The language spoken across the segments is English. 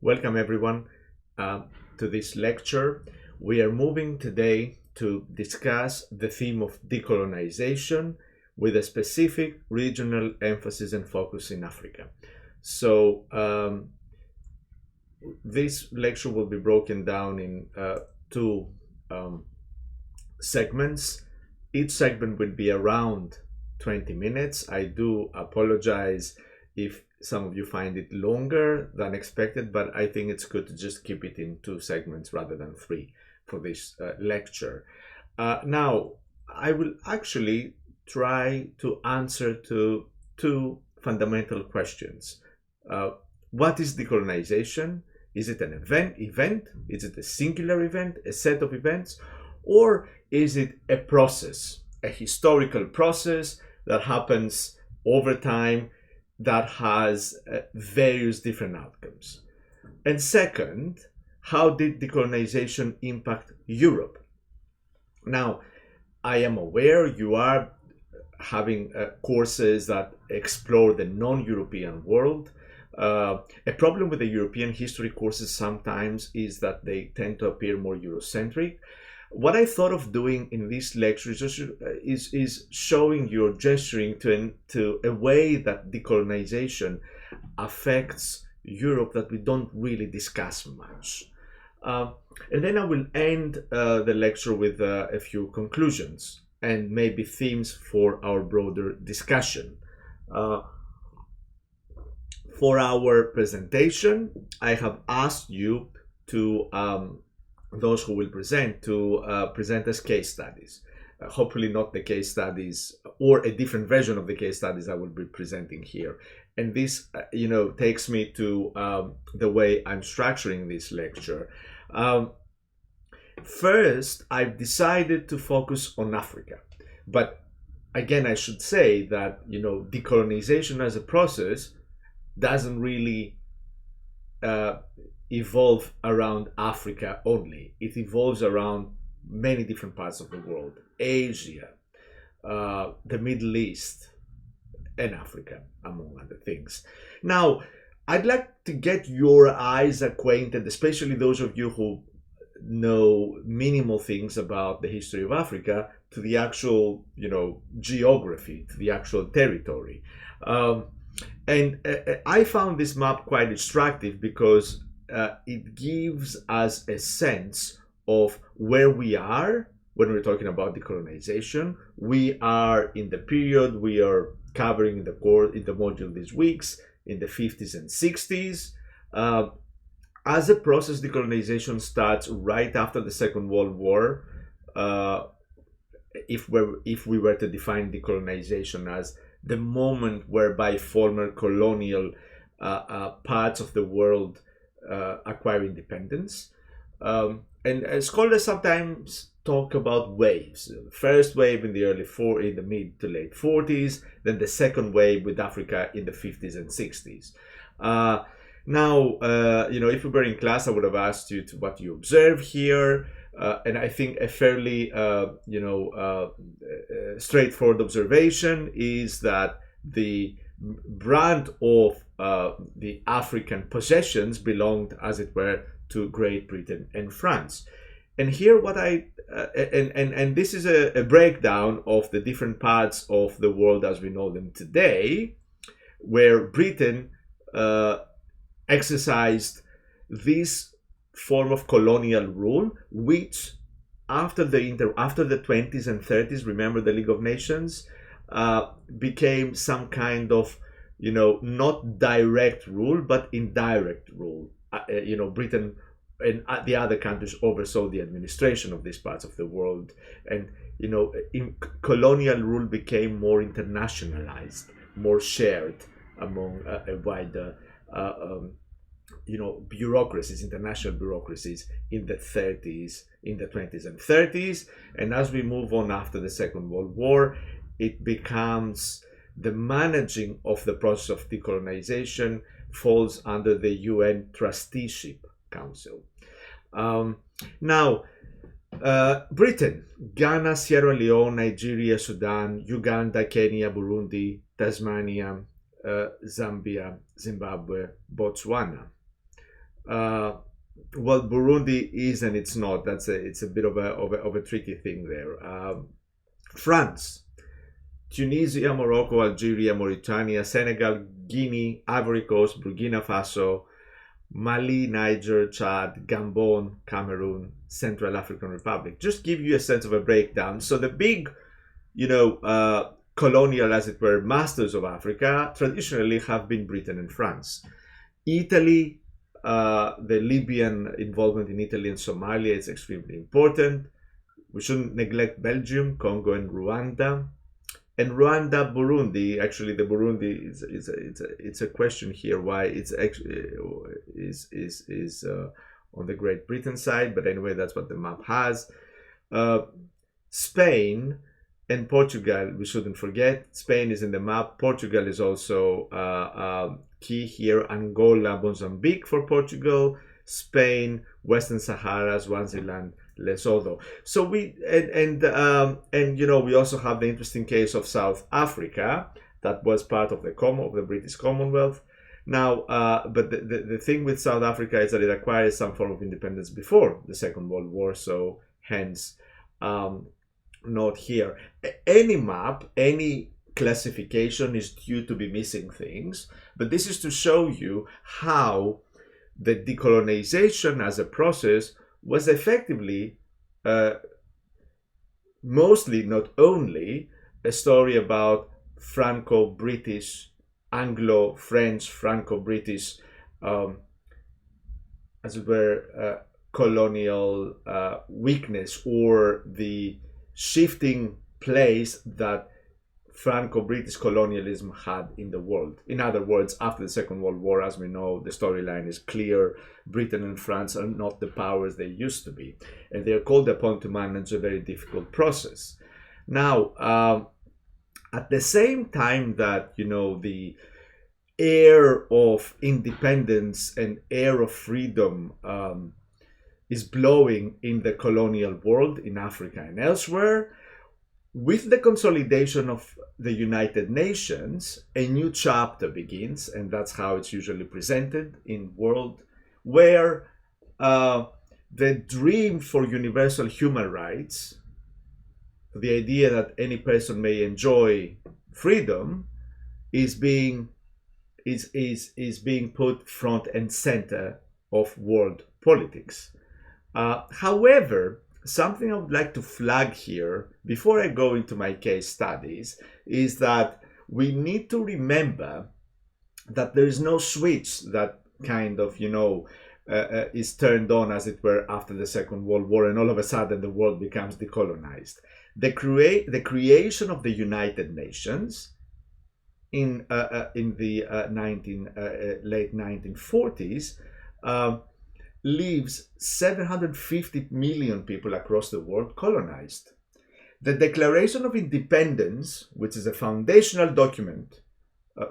Welcome everyone uh, to this lecture. We are moving today to discuss the theme of decolonization with a specific regional emphasis and focus in Africa. So this lecture will be broken down in two um, segments. Each segment will be around 20 minutes. I do apologize if some of you find it longer than expected, but I think it's good to just keep it in two segments rather than three for this lecture. Now, I will actually try to answer to two fundamental questions. What is decolonization? Is it an event? Is it a singular event, a set of events? Or is it a process, a historical process that happens over time that has various different outcomes? And second, how did decolonization impact Europe? Now, I am aware you are having courses that explore the non-European world. A problem with the European history courses sometimes is that they tend to appear more Eurocentric. What I thought of doing in this lecture is showing you or gesturing to a way that decolonization affects Europe that we don't really discuss much. And then I will end the lecture with a few conclusions and maybe themes for our broader discussion. For our presentation, I have asked you to those who will present to present as case studies. Hopefully not the case studies or a different version of the case studies I will be presenting here. And this, takes me to the way I'm structuring this lecture. First, I've decided to focus on Africa. But again, I should say that, decolonization as a process doesn't really evolve around Africa only. It evolves around many different parts of the world: Asia, the Middle East, and Africa, among other things. Now, I'd like to get your eyes acquainted, especially those of you who know minimal things about the history of Africa, to the actual, geography, to the actual territory. And I found this map quite instructive because it gives us a sense of where we are when we're talking about decolonization. We are in the period we are covering in the module these weeks, in the 50s and 60s. As a process, decolonization starts right after the Second World War. If we were to define decolonization as the moment whereby former colonial parts of the world acquire independence. And scholars sometimes talk about waves. The first wave in the mid to late 40s, then the second wave with Africa in the 50s and 60s. Now, if we were in class, I would have asked you what you observe here. And I think a fairly, straightforward observation is that the brunt of the African possessions belonged, as it were, to Great Britain and France. And here, and this is a breakdown of the different parts of the world as we know them today, where Britain exercised this form of colonial rule, which after the 20s and 30s, remember the League of Nations, became some kind of, not direct rule, but indirect rule. Britain and the other countries oversaw the administration of these parts of the world. And, colonial rule became more internationalized, more shared among a wider bureaucracies, international bureaucracies in the 20s and 30s. And as we move on after the Second World War, it becomes the managing of the process of decolonization falls under the UN Trusteeship Council. Now, Britain, Ghana, Sierra Leone, Nigeria, Sudan, Uganda, Kenya, Burundi, Tasmania, Zambia, Zimbabwe, Botswana. Uh, well, Burundi is and it's not. It's a bit of a tricky thing there. France, Tunisia, Morocco, Algeria, Mauritania, Senegal, Guinea, Ivory Coast, Burkina Faso, Mali, Niger, Chad, Gabon, Cameroon, Central African Republic. Just give you a sense of a breakdown. So the big, colonial, as it were, masters of Africa traditionally have been Britain and France. Italy, the Libyan involvement in Italy and Somalia is extremely important. We shouldn't neglect Belgium, Congo, and Rwanda. And Rwanda, Burundi. Actually, the Burundi it's a question here why it's actually is on the Great Britain side. But anyway, that's what the map has. Spain and Portugal, we shouldn't forget. Spain is in the map. Portugal is also key here. Angola, Mozambique for Portugal. Spain, Western Sahara, Swaziland, Lesotho. So we we also have the interesting case of South Africa that was part of the British Commonwealth. Now, but the thing with South Africa is that it acquired some form of independence before the Second World War, so hence not here. Any map, any classification is due to be missing things, but this is to show you how the decolonization as a process was effectively mostly, not only, a story about Franco-British, Anglo-French, Franco-British, as it were, colonial weakness, or the shifting place that Franco-British colonialism had in the world. In other words, after the Second World War, as we know, the storyline is clear. Britain and France are not the powers they used to be, and they are called upon to manage a very difficult process. Now, at the same time that, the air of independence and air of freedom is blowing in the colonial world, in Africa and elsewhere, with the consolidation of the United Nations, a new chapter begins, and that's how it's usually presented in world, where the dream for universal human rights, the idea that any person may enjoy freedom, is being put front and center of world politics. However, something I would like to flag here before I go into my case studies is that we need to remember that there is no switch that kind of, is turned on, as it were, after the Second World War, and all of a sudden the world becomes decolonized. The creation of the United Nations in the late 1940s leaves 750 million people across the world colonized. The Declaration of Independence, which is a foundational document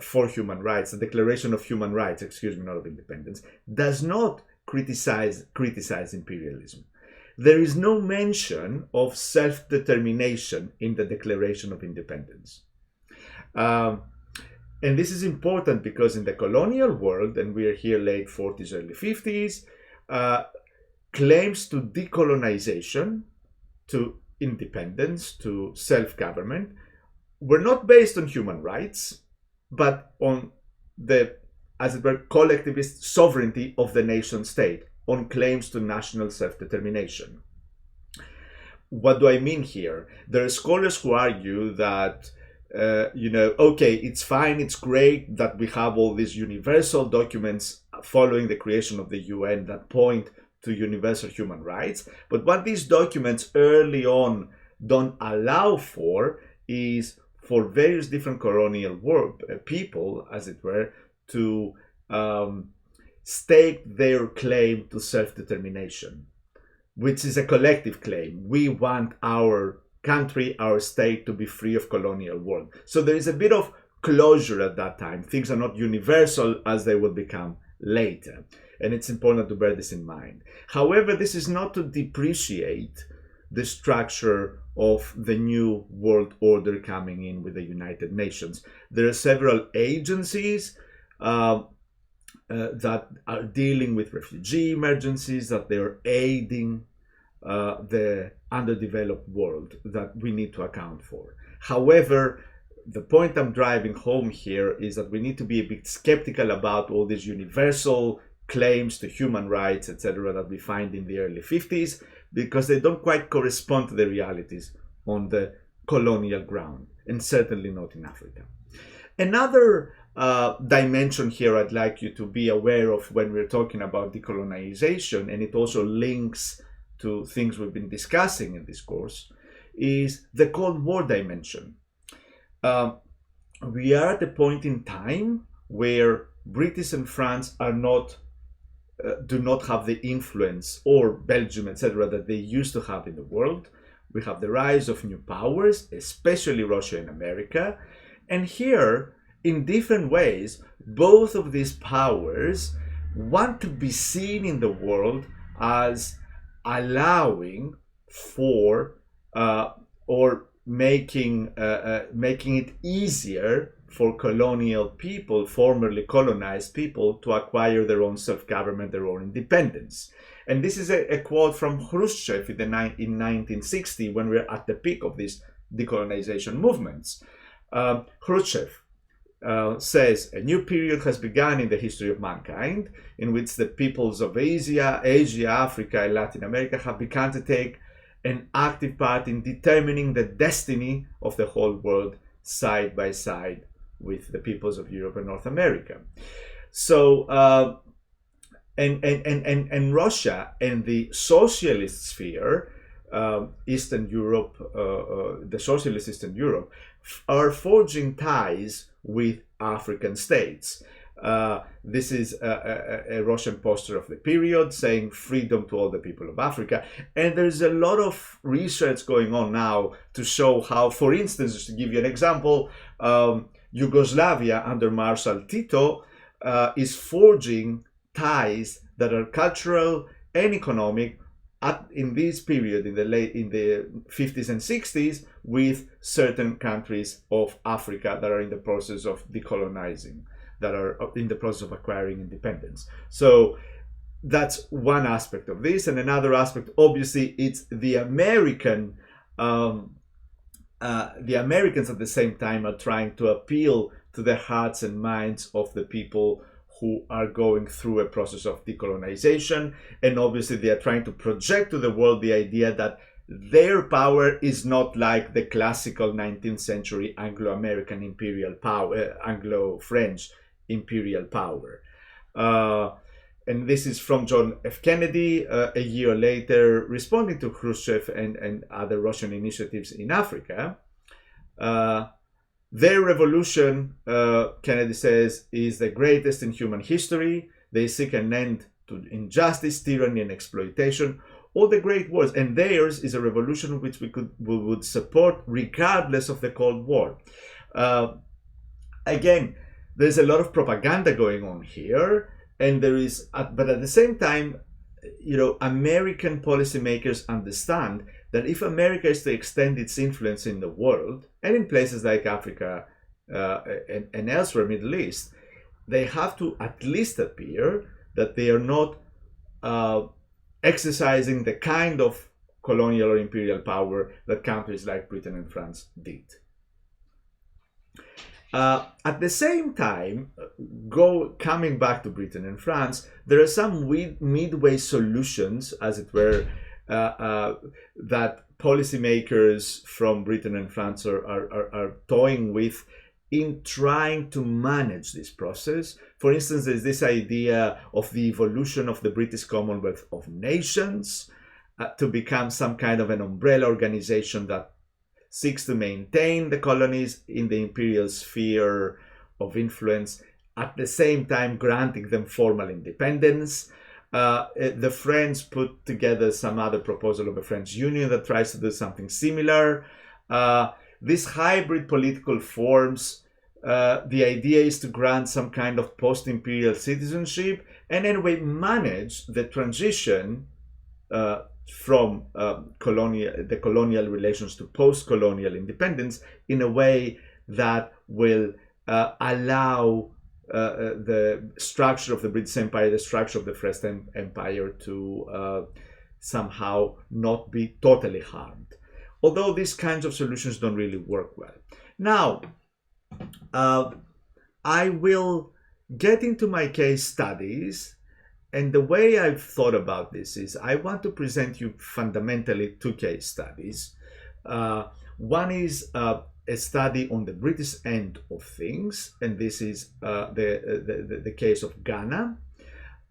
for human rights, the Declaration of Human Rights, not of Independence, does not criticize imperialism. There is no mention of self-determination in the Declaration of Independence. And this is important because in the colonial world, and we are here late 40s, early 50s, claims to decolonization, to independence, to self-government, were not based on human rights, but on the, as it were, collectivist sovereignty of the nation state, on claims to national self-determination. What do I mean here? There are scholars who argue that okay, it's fine, it's great that we have all these universal documents following the creation of the UN that point to universal human rights, but what these documents early on don't allow for is for various different colonial people, as it were, to stake their claim to self-determination, which is a collective claim. We want our country, our state, to be free of colonial world. So there is a bit of closure at that time. Things are not universal as they will become later. And it's important to bear this in mind. However, this is not to depreciate the structure of the new world order coming in with the United Nations. There are several agencies that are dealing with refugee emergencies, that they're aiding the underdeveloped world that we need to account for. However, the point I'm driving home here is that we need to be a bit skeptical about all these universal claims to human rights, etc., that we find in the early 50s, because they don't quite correspond to the realities on the colonial ground, and certainly not in Africa. Another dimension here I'd like you to be aware of when we're talking about decolonization, and it also links to things we've been discussing in this course, is the Cold War dimension. We are at a point in time where British and France are not do not have the influence, or Belgium, etc., that they used to have in the world. We have the rise of new powers, especially Russia and America. And here, in different ways, both of these powers want to be seen in the world as allowing for or making it easier for colonial people, formerly colonized people, to acquire their own self-government, their own independence. And this is a quote from Khrushchev in 1960, when we're at the peak of these decolonization movements. Khrushchev says, a new period has begun in the history of mankind, in which the peoples of Asia, Africa, and Latin America have begun to take an active part in determining the destiny of the whole world, side by side with the peoples of Europe and North America. So, and Russia and the socialist sphere, Eastern Europe, the socialist Eastern Europe, are forging ties with African states. This is a Russian poster of the period saying freedom to all the people of Africa. And there's a lot of research going on now to show how, for instance, just to give you an example, Yugoslavia under Marshal Tito is forging ties that are cultural and economic in this period, in the 50s and 60s, with certain countries of Africa that are in the process of decolonizing, that are in the process of acquiring independence. So that's one aspect of this. And another aspect, obviously, it's the Americans at the same time are trying to appeal to the hearts and minds of the people who are going through a process of decolonization. And obviously they are trying to project to the world the idea that their power is not like the classical 19th century Anglo-American imperial power, Anglo-French imperial power. And this is from John F. Kennedy a year later, responding to Khrushchev and other Russian initiatives in Africa. Their revolution, Kennedy says, is the greatest in human history. They seek an end to injustice, tyranny, and exploitation. All the great wars, and theirs is a revolution which we would support regardless of the Cold War. Again, there's a lot of propaganda going on here, and there is, but at the same time, American policymakers understand that if America is to extend its influence in the world, and in places like Africa and elsewhere, Middle East, they have to at least appear that they are not exercising the kind of colonial or imperial power that countries like Britain and France did. At the same time, coming back to Britain and France, there are some midway solutions, as it were, that policymakers from Britain and France are toying with in trying to manage this process. For instance, there's this idea of the evolution of the British Commonwealth of Nations to become some kind of an umbrella organization that seeks to maintain the colonies in the imperial sphere of influence, at the same time granting them formal independence. The French put together some other proposal of a French union that tries to do something similar. These hybrid political forms, the idea is to grant some kind of post-imperial citizenship and anyway manage the transition from the colonial relations to post-colonial independence in a way that will allow the structure of the British Empire, the structure of the First Empire to somehow not be totally harmed. Although these kinds of solutions don't really work well. Now, I will get into my case studies, and the way I've thought about this is I want to present you fundamentally two case studies. One is a study on the British end of things, and this is the case of Ghana,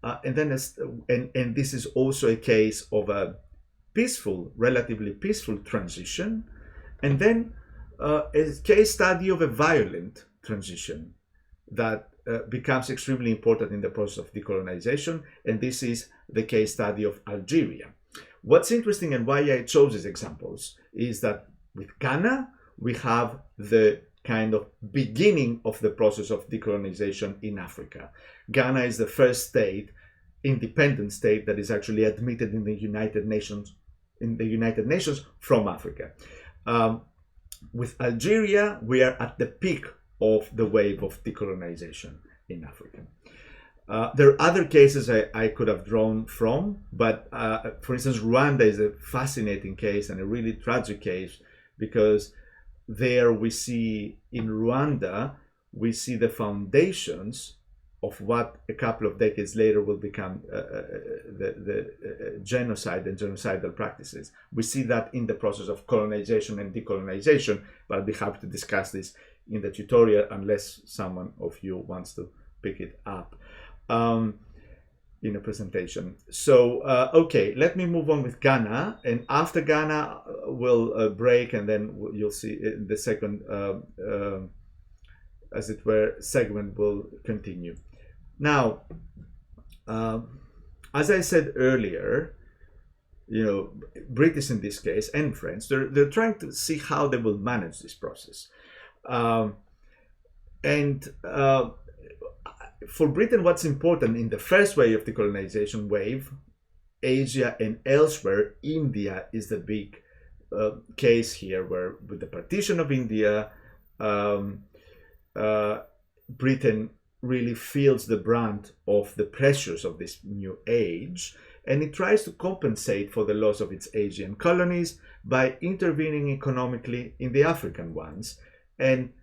and this is also a case of a peaceful, relatively peaceful transition, and then a case study of a violent transition that becomes extremely important in the process of decolonization, and this is the case study of Algeria. What's interesting and why I chose these examples is that with Ghana, we have the kind of beginning of the process of decolonization in Africa. Ghana is the first state, independent state, that is actually admitted in the United Nations from Africa. With Algeria, we are at the peak of the wave of decolonization in Africa. There are other cases I could have drawn from, but for instance, Rwanda is a fascinating case and a really tragic case, because there we see, in Rwanda, we see the foundations of what a couple of decades later will become the genocide and genocidal practices. We see that in the process of colonization and decolonization, but I'll be happy to discuss this in the tutorial unless someone of you wants to pick it up in a presentation. So, okay, let me move on with Ghana, and after Ghana we'll break, and then you'll see the second, as it were, segment will continue. Now, as I said earlier, you know, British in this case and French, they're trying to see how they will manage this process. For Britain, what's important in the first wave of decolonization wave, Asia and elsewhere, India is the big case here, where with the partition of India, Britain really feels the brunt of the pressures of this new age, and it tries to compensate for the loss of its Asian colonies by intervening economically in the African ones. And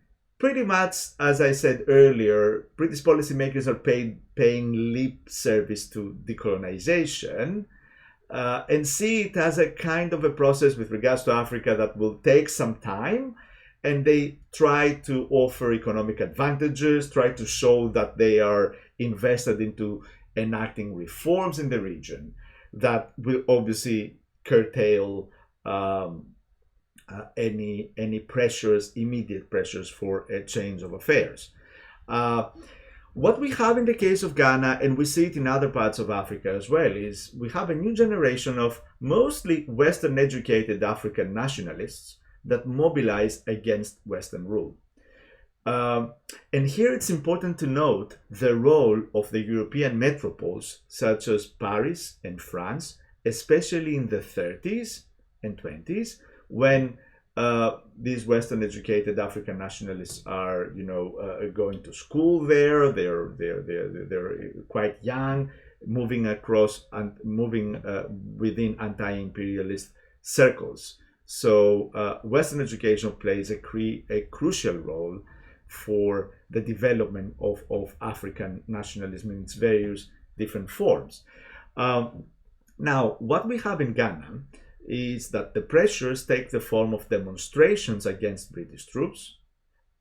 pretty much, as I said earlier, British policymakers are paying lip service to decolonization and see it as a kind of a process with regards to Africa that will take some time, and they try to offer economic advantages, try to show that they are invested into enacting reforms in the region that will obviously curtail any pressures, immediate pressures for a change of affairs. What we have in the case of Ghana, and we see it in other parts of Africa as well, is we have a new generation of mostly Western educated African nationalists that mobilize against Western rule. And here it's important to note the role of the European metropoles such as Paris and France, especially in the 30s and 20s, when these Western educated African nationalists are, going to school there. They're quite young, moving across and moving within anti-imperialist circles. So Western education plays a crucial role for the development of African nationalism in its various different forms. Now, what we have in Ghana is that the pressures take the form of demonstrations against British troops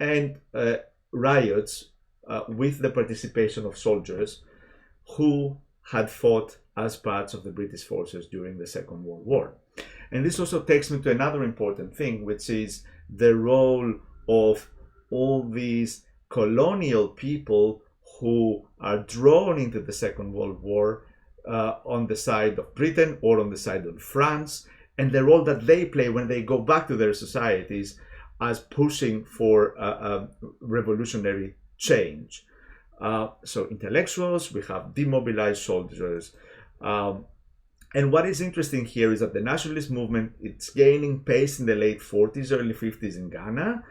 and riots with the participation of soldiers who had fought as parts of the British forces during the Second World War. And this also takes me to another important thing, which is the role of all these colonial people who are drawn into the Second World War on the side of Britain or on the side of France, and the role that they play when they go back to their societies as pushing for a revolutionary change. So intellectuals, we have demobilized soldiers. And what is interesting here is that the nationalist movement, it's gaining pace in the late 40s, early 50s in Ghana.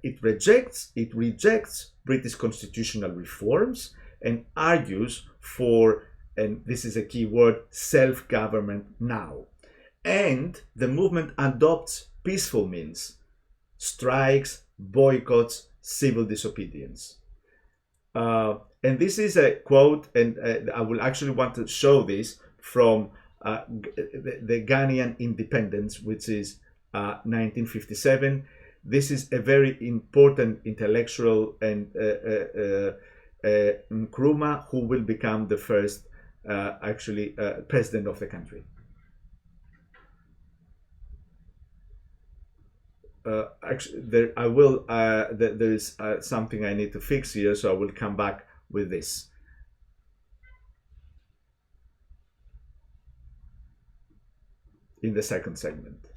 It rejects British constitutional reforms and argues for, and this is a key word, self-government now. And the movement adopts peaceful means, strikes, boycotts, civil disobedience. And this is a quote, and I will actually want to show this from the Ghanaian independence, which is 1957. This is a very important intellectual, and Nkrumah, who will become the first president of the country. There is something I need to fix here, so I will come back with this. In the second segment.